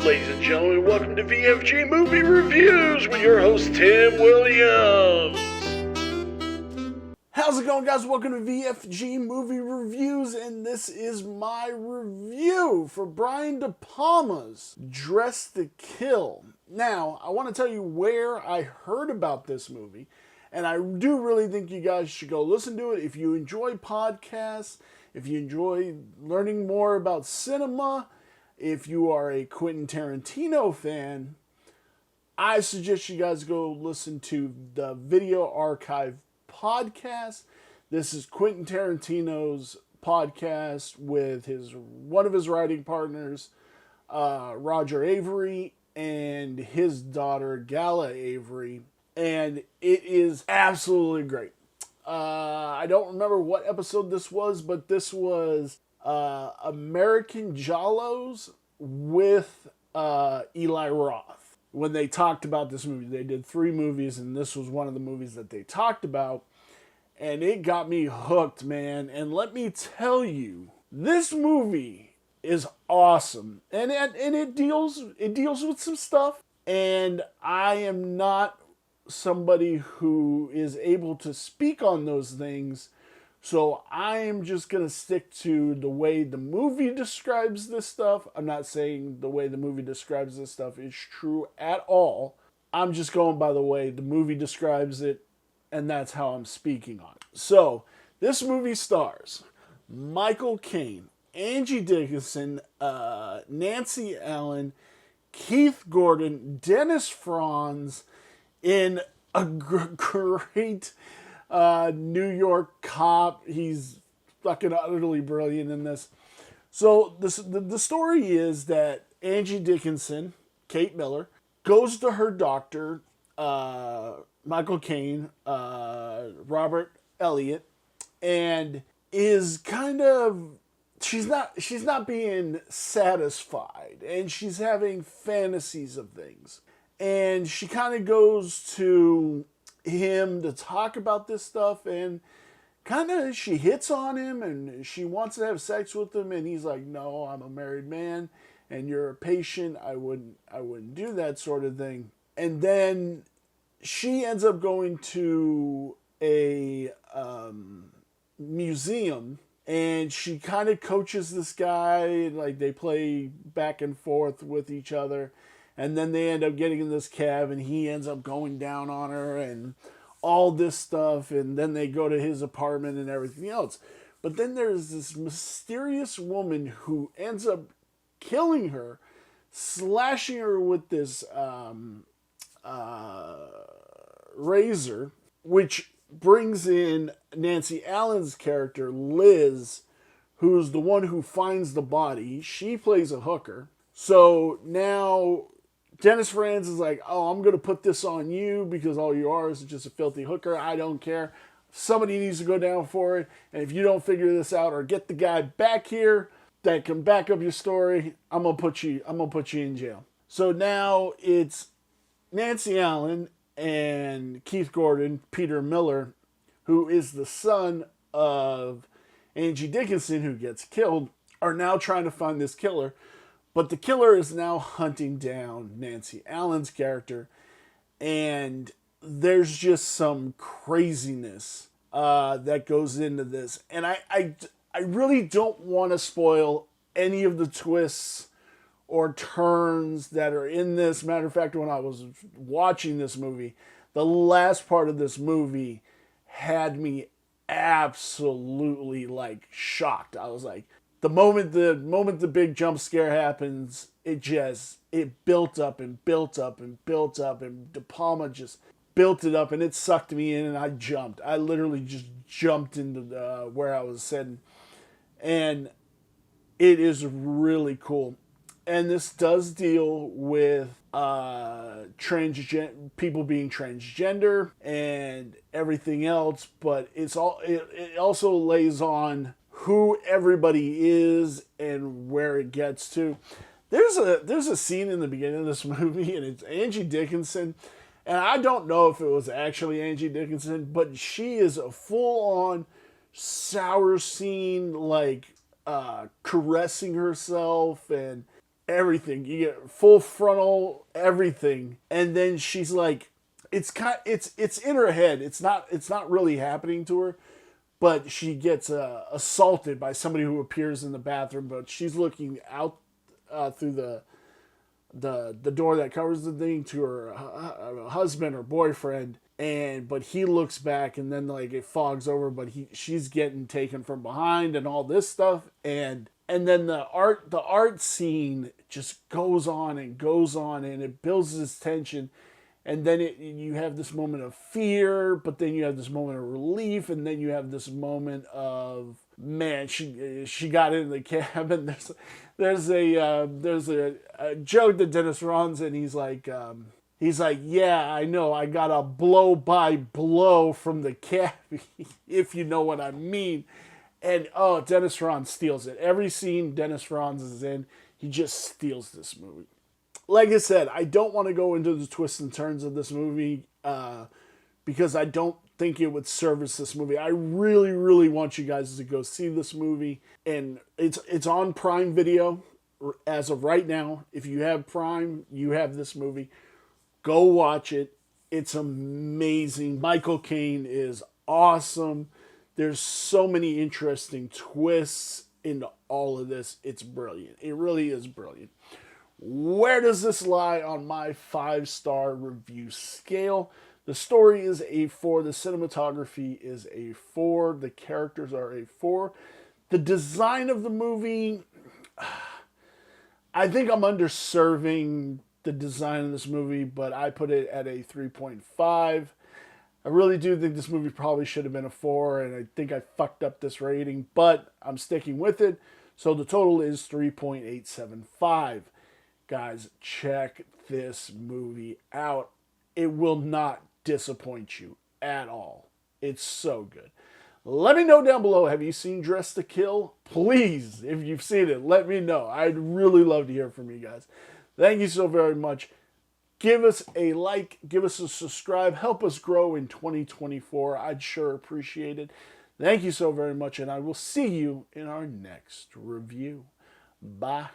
ladies and gentlemen. Welcome to VFG Movie Reviews with your host, Tim Williams. How's it going, guys? Welcome to VFG Movie Reviews, and this is my review for Brian De Palma's Dressed to Kill. Now, I want to tell you where I heard about this movie, and I do really think you guys should go listen to it. If you enjoy podcasts, if you enjoy learning more about cinema, if you are a Quentin Tarantino fan, I suggest you guys go listen to the Video Archive podcast. This is Quentin Tarantino's podcast with one of his writing partners, Roger Avery, and his daughter, Gala Avery, and it is absolutely great. I don't remember what episode this was, but this was American Jawlos with Eli Roth. When they talked about this movie, they did 3 movies, and this was one of the movies that they talked about, and it got me hooked, man. And let me tell you, this movie is awesome, and it deals with some stuff, and I am not somebody who is able to speak on those things. So I am just going to stick to the way the movie describes this stuff. I'm not saying the way the movie describes this stuff is true at all. I'm just going by the way the movie describes it, and that's how I'm speaking on it. So, this movie stars Michael Caine, Angie Dickinson, Nancy Allen, Keith Gordon, Dennis Franz, in a great New York cop. He's fucking utterly brilliant in this. So the story is that Angie Dickinson, Kate Miller, goes to her doctor, Michael Caine, Robert Elliott, and is kind of, she's not being satisfied, and she's having fantasies of things. And she kind of goes to him to talk about this stuff, and kind of she hits on him, and she wants to have sex with him, and he's like, no, I'm a married man and you're a patient, I wouldn't do that sort of thing. And then she ends up going to a museum, and she kind of coaches this guy, like they play back and forth with each other. And then they end up getting in this cab, and he ends up going down on her and all this stuff. And then they go to his apartment and everything else. But then there's this mysterious woman who ends up killing her, slashing her with this razor, which brings in Nancy Allen's character, Liz, who's the one who finds the body. She plays a hooker. So now Dennis Franz is like, oh, I'm going to put this on you because all you are is just a filthy hooker. I don't care. Somebody needs to go down for it. And if you don't figure this out or get the guy back here that can back up your story, I'm going to put you in jail. So now it's Nancy Allen and Keith Gordon, Peter Miller, who is the son of Angie Dickinson, who gets killed, are now trying to find this killer. But the killer is now hunting down Nancy Allen's character, and there's just some craziness that goes into this. And I really don't want to spoil any of the twists or turns that are in this. Matter of fact, when I was watching this movie, the last part of this movie had me absolutely shocked. I was like, the moment the big jump scare happens, it built up and built up and built up, and De Palma just built it up, and it sucked me in, and I jumped. I literally just jumped into where I was sitting, and it is really cool. And this does deal with people being transgender and everything else, but it also lays on who everybody is and where it gets to. There's a scene in the beginning of this movie, and it's Angie Dickinson, and I don't know if it was actually Angie Dickinson, but she is a full-on sour scene, caressing herself, and everything. You get full frontal everything, and then she's like, it's in her head. It's not really happening to her, but she gets assaulted by somebody who appears in the bathroom. But she's looking out through the door that covers the thing to her husband or boyfriend, but he looks back, and then like it fogs over, but she's getting taken from behind and all this stuff, and then the art scene just goes on and goes on, and it builds this tension, and then you have this moment of fear, but then you have this moment of relief, and then you have this moment of, man, she got in the cabin. There's a joke that Dennis runs, and he's like, yeah, I know, I got a blow by blow from the cabby, if you know what I mean. And oh, Dennis Franz steals it. Every scene Dennis Franz is in, he just steals this movie. Like I said, I don't want to go into the twists and turns of this movie because I don't think it would service this movie. I really, really want you guys to go see this movie, and it's on Prime Video as of right now. If you have Prime, you have this movie. Go watch it. It's amazing. Michael Caine is awesome. There's so many interesting twists into all of this. It's brilliant. It really is brilliant. Where does this lie on my 5-star review scale? The story is a 4. The cinematography is a 4. The characters are a 4. The design of the movie, I think I'm underserving the design of this movie, but I put it at a 3.5. I really do think this movie probably should have been a 4, and I think I fucked up this rating, but I'm sticking with it. So the total is 3.875. Guys, check this movie out. It will not disappoint you at all. It's so good. Let me know down below, have you seen Dressed to Kill? Please, if you've seen it, let me know. I'd really love to hear from you guys. Thank you so very much. Give us a like, give us a subscribe, help us grow in 2024. I'd sure appreciate it. Thank you so very much, and I will see you in our next review. Bye.